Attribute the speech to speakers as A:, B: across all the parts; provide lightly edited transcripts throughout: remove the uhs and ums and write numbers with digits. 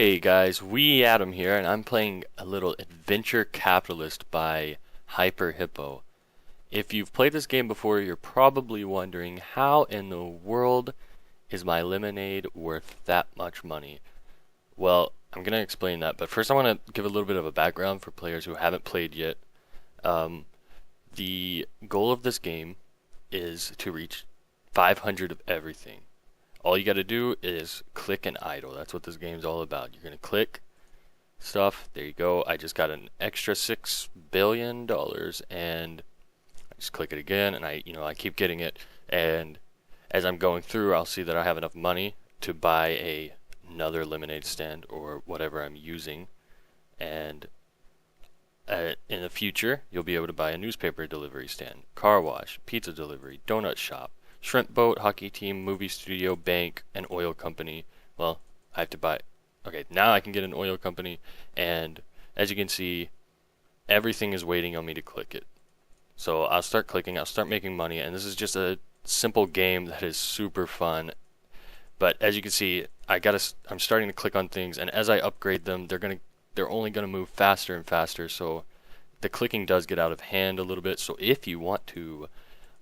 A: Hey guys, Adam here, and I'm playing a little Adventure Capitalist by Hyper Hippo. If you've played this game before, you're probably wondering how in the world is my lemonade worth that much money? Well, I'm going to explain that, but first I want to give a little bit of a background for players who haven't played yet. Um, the goal of this game is to reach 500 of everything. All you got to do is click and idle. That's what this game's all about. You're going to click stuff. There you go. I just got an extra $6 billion, and I just click it again, and I keep getting it. And as I'm going through, I'll see that I have enough money to buy another lemonade stand or whatever I'm using. And in the future, you'll be able to buy a newspaper delivery stand, car wash, pizza delivery, donut shop, shrimp boat, hockey team, movie studio, bank, and oil company. Well, I have to buy. Okay, now I can get an oil company, and as you can see, everything is waiting on me to click it. So I'll start clicking, I'll start making money, and this is just a simple game that is super fun. But as you can see, I'm starting to click on things, and as I upgrade them, they're only gonna move faster and faster. So the clicking does get out of hand a little bit. So if you want to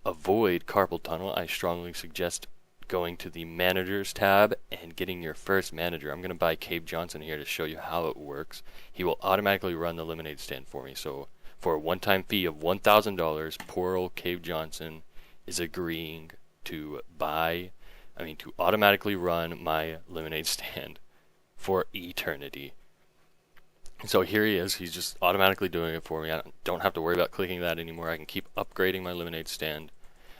A: avoid carpal tunnel, I strongly suggest going to the managers tab and getting your first manager. I'm going to buy Cave Johnson here to show you how it works. He will automatically run the lemonade stand for me. So for a one-time fee of $1,000, poor old Cave Johnson is agreeing to to automatically run my lemonade stand for eternity. So here he is. He's just automatically doing it for me. I don't have to worry about clicking that anymore. I can keep upgrading my lemonade stand.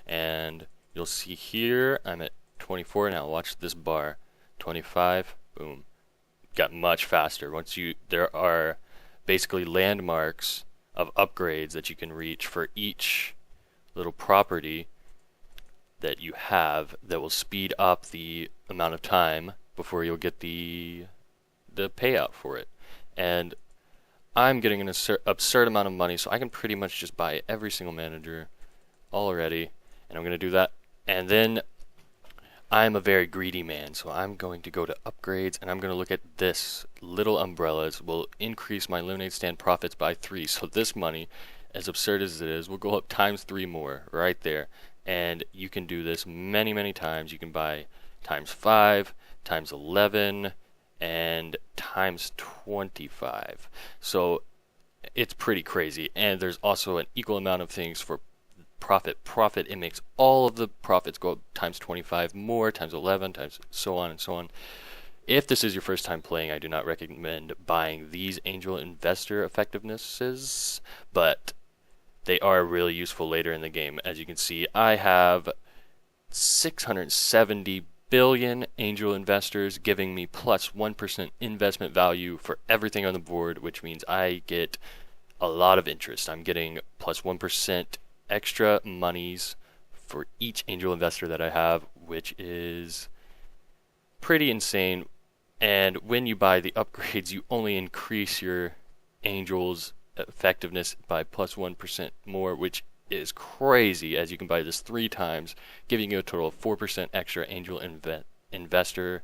A: And you'll see here I'm at 24 now. Watch this bar. 25. Boom. Got much faster. There are basically landmarks of upgrades that you can reach for each little property that you have that will speed up the amount of time before you'll get the payout for it. And I'm getting an absurd amount of money, so I can pretty much just buy every single manager already, and I'm going to do that. And then I'm a very greedy man, so I'm going to go to upgrades, and I'm going to look at this. Little umbrellas will increase my lemonade stand profits by 3, so this money, as absurd as it is, will go up times 3 more right there. And you can do this many, many times. You can buy times 5, times 11, and times 25. So it's pretty crazy. And there's also an equal amount of things for profit. It makes all of the profits go up times 25 more, times 11, times so on and so on. If this is your first time playing, I do not recommend buying these angel investor effectivenesses, but they are really useful later in the game. As you can see, I have 670 billion angel investors giving me plus 1% investment value for everything on the board, which means I get a lot of interest. I'm getting plus 1% extra monies for each angel investor that I have, which is pretty insane. And when you buy the upgrades, you only increase your angels effectiveness by plus 1% more, which is crazy, as you can buy this 3 times, giving you a total of 4% extra angel investor-ness.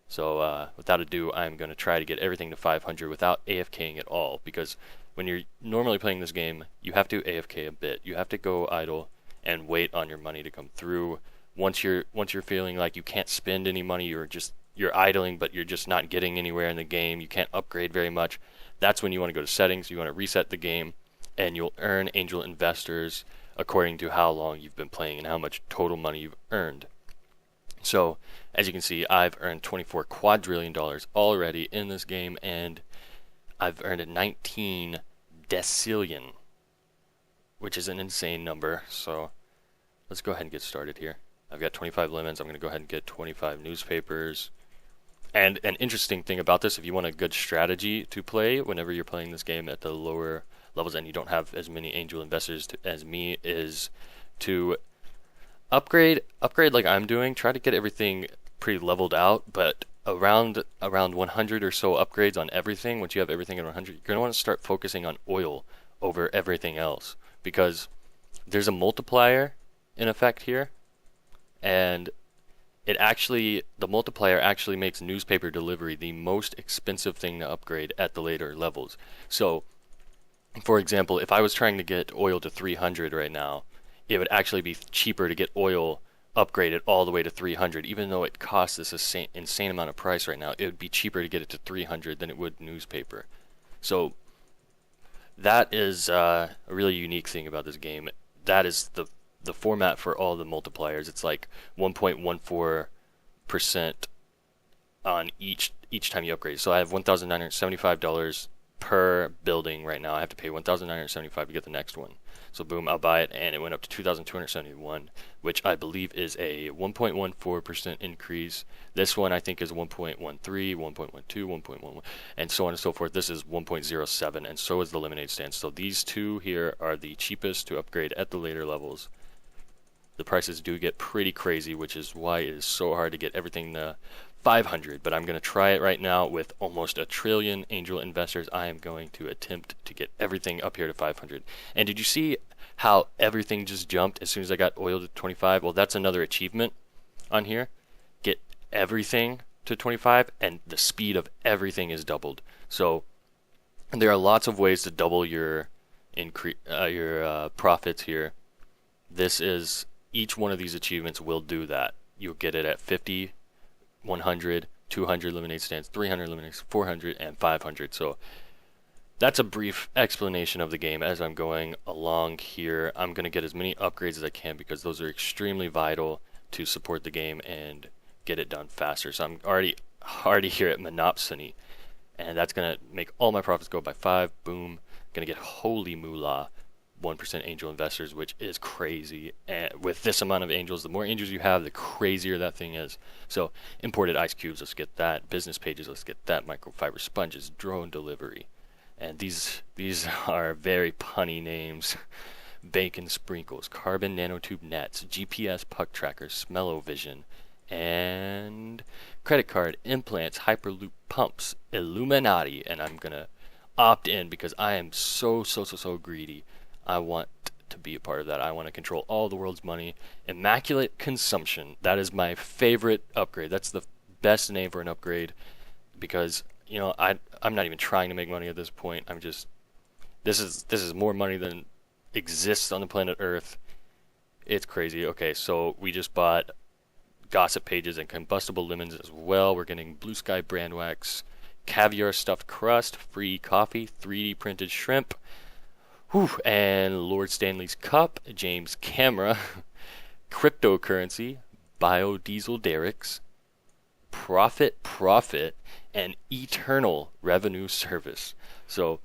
A: So without ado, I'm going to try to get everything to 500 without AFKing at all, because when you're normally playing this game, you have to AFK a bit. You have to go idle and wait on your money to come through. Once you're feeling like you can't spend any money, you're idling, but you're just not getting anywhere in the game. You can't upgrade very much. That's when you want to go to settings. You want to reset the game, and you'll earn angel investors according to how long you've been playing and how much total money you've earned. So, as you can see, I've earned $24 quadrillion already in this game, and I've earned 19 decillion, which is an insane number. So, let's go ahead and get started here. I've got 25 lemons. I'm going to go ahead and get 25 newspapers. And an interesting thing about this, if you want a good strategy to play whenever you're playing this game at the lower levels and you don't have as many angel investors as me, is to upgrade like I'm doing. Try to get everything pretty leveled out, but around 100 or so upgrades on everything. Once you have everything at 100, you're going to want to start focusing on oil over everything else, because there's a multiplier in effect here, and the multiplier actually makes newspaper delivery the most expensive thing to upgrade at the later levels. So, for example, if I was trying to get oil to 300 right now, it would actually be cheaper to get oil upgraded all the way to 300, even though it costs this insane amount of price right now. It would be cheaper to get it to 300 than it would newspaper. So that is a really unique thing about this game. That is the format for all the multipliers. It's like 1.14% on each time you upgrade. So I have $1,975 per building right now. I have to pay $1,975 to get the next one. So boom, I'll buy it, and it went up to 2,271, which I believe is a 1.14% increase. This one I think is 1.13, 1.12, 1.11, and so on and so forth. This is 1.07, and so is the lemonade stand. So these two here are the cheapest to upgrade at the later levels. The prices do get pretty crazy, which is why it is so hard to get everything to 500, but I'm going to try it right now with almost a trillion angel investors. I am going to attempt to get everything up here to 500. And did you see how everything just jumped as soon as I got oil to 25? Well, that's another achievement on here. Get everything to 25, and the speed of everything is doubled. So there are lots of ways to double your profits here. Each one of these achievements will do that. You'll get it at 50, 100, 200 lemonade stands, 300 lemonade stands, 400, and 500. So that's a brief explanation of the game as I'm going along here. I'm going to get as many upgrades as I can because those are extremely vital to support the game and get it done faster. So I'm already here at Monopsony, and that's going to make all my profits go by 5. Boom. Going to get holy moolah. 1% angel investors, which is crazy. And with this amount of angels, the more angels you have, the crazier that thing is. So imported ice cubes, let's get that. Business pages, let's get that. Microfiber sponges, drone delivery. And these are very punny names. Bacon sprinkles, carbon nanotube nets, GPS puck trackers, smell-o-vision, and credit card implants, hyperloop pumps, Illuminati. And I'm gonna opt in because I am so greedy. I want to be a part of that. I want to control all the world's money. Immaculate consumption. That is my favorite upgrade. That's the best name for an upgrade because, you know, I'm not even trying to make money at this point. This is more money than exists on the planet Earth. It's crazy. Okay, so we just bought gossip pages and combustible lemons as well. We're getting Blue Sky brand wax, caviar stuffed crust, free coffee, 3D printed shrimp. And Lord Stanley's cup, James camera, cryptocurrency, biodiesel derricks, profit, and eternal revenue service. So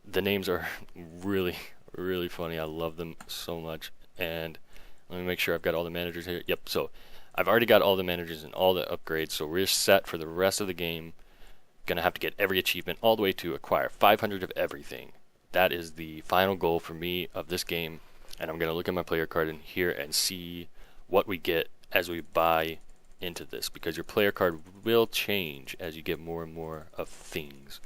A: the names are really funny. I love them so much. And let me make sure I've got all the managers here. Yep, so I've already got all the managers and all the upgrades, so we're set for the rest of the game. Gonna have to get every achievement all the way to acquire 500 of everything. That is the final goal for me of this game, and I'm going to look at my player card in here and see what we get as we buy into this, because your player card will change as you get more and more of things.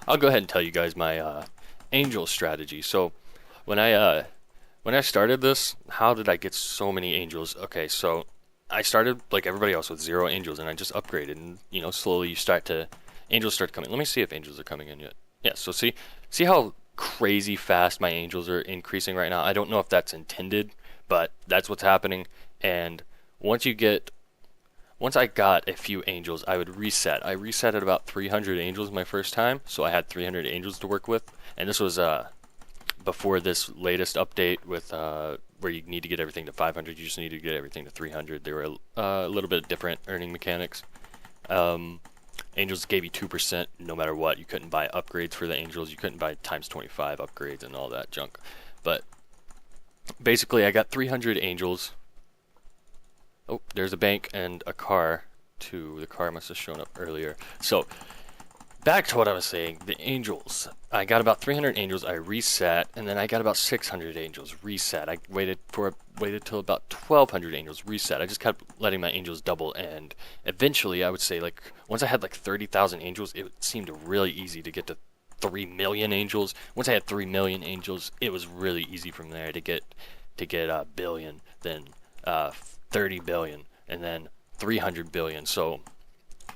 A: I'll go ahead and tell you guys my angel strategy. So when I started this, how did I get so many angels? Okay, so I started like everybody else with 0 angels, and I just upgraded, and you know, slowly angels start coming. Let me see if angels are coming in yet. Yeah, so see how crazy fast my angels are increasing right now. I don't know if that's intended, but that's what's happening. And once you get once I got a few angels, I would reset. I reset at about 300 angels my first time, so I had 300 angels to work with. And this was before this latest update with where you need to get everything to 500. You just need to get everything to 300. They were a little bit different earning mechanics. Angels gave you 2% no matter what. You couldn't buy upgrades for the angels. You couldn't buy times 25 upgrades and all that junk. But basically, I got 300 angels. Oh, there's a bank and a car too. The car must have shown up earlier. So back to what I was saying, the angels. I got about 300 angels, I reset, and then I got about 600 angels, reset. I waited till about 1200 angels, reset. I just kept letting my angels double, and eventually I would say, like, once I had like 30,000 angels, it seemed really easy to get to 3 million angels. Once I had 3 million angels, it was really easy from there to get a billion, then 30 billion, and then 300 billion. So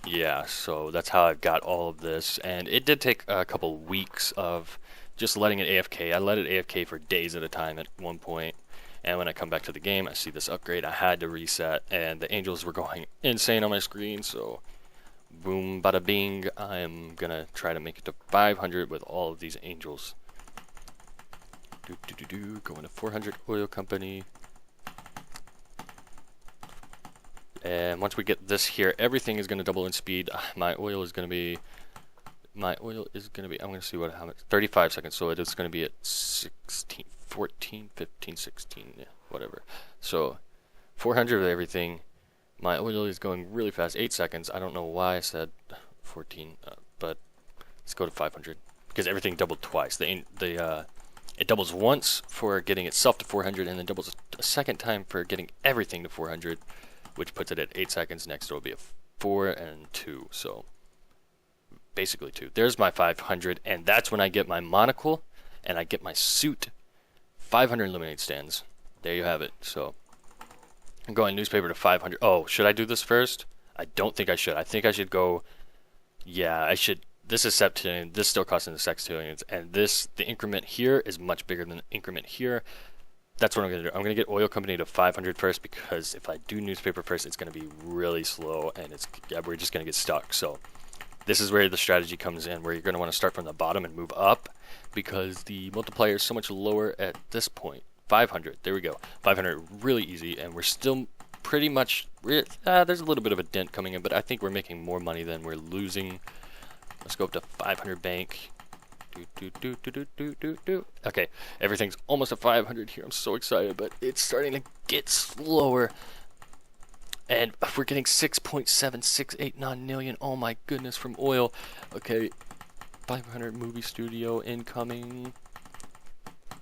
A: yeah, so that's how I've got all of this, and it did take a couple weeks of just letting it AFK. I let it AFK for days at a time at one point, and when I come back to the game, I see this upgrade. I had to reset, and the angels were going insane on my screen, so boom, bada bing, I'm gonna try to make it to 500 with all of these angels. Going to 400 oil company. And once we get this here, everything is going to double in speed. My oil is going to be, I'm going to see how much, 35 seconds. So it is going to be at 16, 14, 15, 16, yeah, whatever. So 400 of everything. My oil is going really fast, 8 seconds. I don't know why I said 14, but let's go to 500 because everything doubled twice. It doubles once for getting itself to 400 and then doubles a second time for getting everything to 400. Which puts it at 8 seconds. Next it will be a 4 and 2. So basically 2. There's my 500, and that's when I get my monocle and I get my suit. 500 lemonade stands. There you have it. So I'm going newspaper to 500. Oh, should I do this first? I don't think I should. I think I should go. Yeah, I should. This is septillion. This still costing the sextillions, and the increment here is much bigger than the increment here. That's what I'm going to do. I'm going to get oil company to 500 first, because if I do newspaper first, it's going to be really slow, and we're just going to get stuck. So this is where the strategy comes in, where you're going to want to start from the bottom and move up, because the multiplier is so much lower at this point. 500. There we go. 500. Really easy, and we're still pretty much... there's a little bit of a dent coming in, but I think we're making more money than we're losing. Let's go up to 500 bank. Okay, everything's almost at 500 here. I'm so excited, but it's starting to get slower. And we're getting 6.7689 million. Oh my goodness, from oil. Okay, 500 movie studio incoming.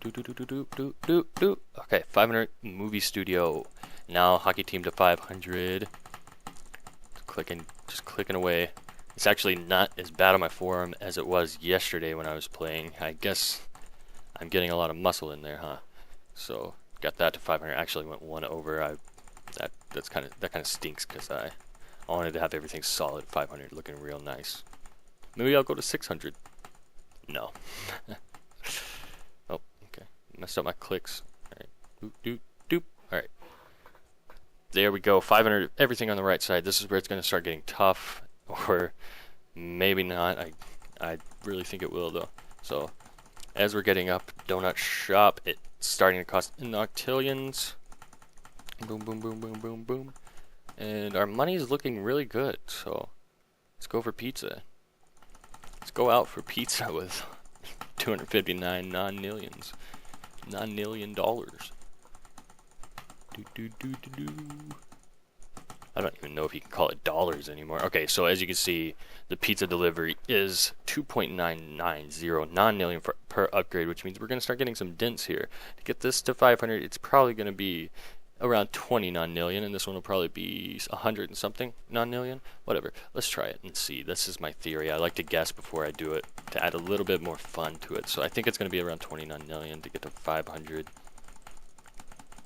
A: Okay, 500 movie studio. Now hockey team to 500. Just clicking away. It's actually not as bad on my forearm as it was yesterday when I was playing. I guess I'm getting a lot of muscle in there, huh? So got that to 500. Actually went one over. That kind of stinks, because I wanted to have everything solid. 500, looking real nice. Maybe I'll go to 600. No. Oh, okay. Messed up my clicks. All right. Doop doop doop. All right. There we go. 500. Everything on the right side. This is where it's going to start getting tough. Or maybe not. I really think it will, though. So as we're getting up, donut shop, it's starting to cost in octillions. Boom, boom, boom, boom, boom, boom. And our money is looking really good. So let's go for pizza. Let's go out for pizza with 259 non-millions. $9 million. I don't even know if you can call it dollars anymore. Okay, so as you can see, the pizza delivery is 2.990 non-million per upgrade, which means we're going to start getting some dents here. To get this to 500, it's probably going to be around 20 non-million, and this one will probably be 100 and something non-million. Whatever. Let's try it and see. This is my theory. I like to guess before I do it to add a little bit more fun to it. So I think it's going to be around 20 non-million to get to 500.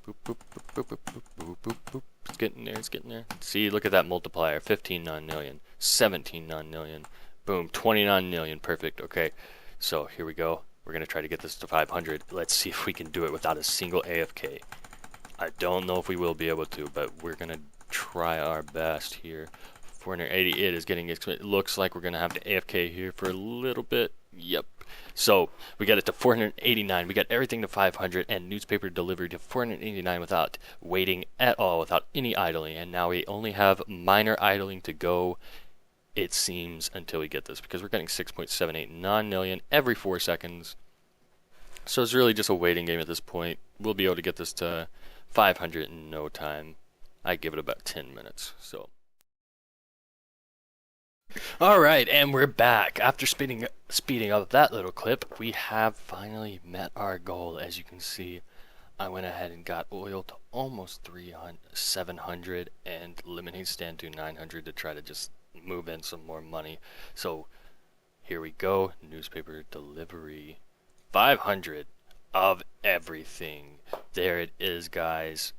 A: Boop, boop, boop, boop, boop, boop, boop, boop, boop. It's getting there, it's getting there. See, look at that multiplier. 15 non-million, 17 non-million, boom, 29 million, perfect. Okay, so here we go. We're going to try to get this to 500. Let's see if we can do it without a single AFK. I don't know if we will be able to, but we're going to try our best here. 480, it is getting, it looks like we're going to have to AFK here for a little bit. Yep. So we got it to 489. We got everything to 500 and newspaper delivery to 489 without waiting at all, without any idling. And now we only have minor idling to go, it seems, until we get this, because we're getting 6.78 non-million every 4 seconds. So it's really just a waiting game at this point. We'll be able to get this to 500 in no time. I give it about 10 minutes. So. Alright, and we're back. After speeding up that little clip, we have finally met our goal. As you can see, I went ahead and got oil to almost 700 and lemonade stand to 900 to try to just move in some more money. So here we go. Newspaper delivery. 500 of everything. There it is, guys.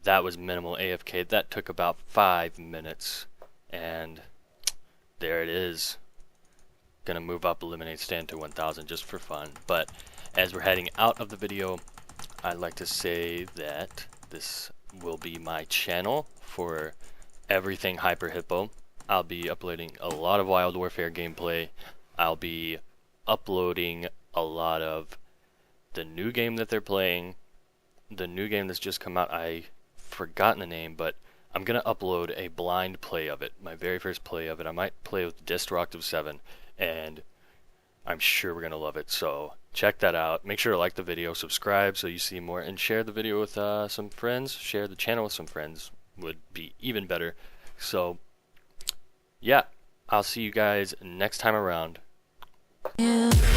A: That was minimal AFK. That took about 5 minutes. And there it is. Gonna move up eliminate stand to 1000 just for fun. But as we're heading out of the video, I'd like to say that this will be my channel for everything Hyper Hippo. I'll be uploading a lot of Wild Warfare gameplay. I'll be uploading a lot of the new game that they're playing. The new game that's just come out, I've forgotten the name, but I'm going to upload a blind play of it, my very first play of it. I might play with Destructive 7, and I'm sure we're going to love it. So check that out. Make sure to like the video, subscribe so you see more, and share the video with some friends. Share the channel with some friends would be even better. So yeah, I'll see you guys next time around.
B: Yeah.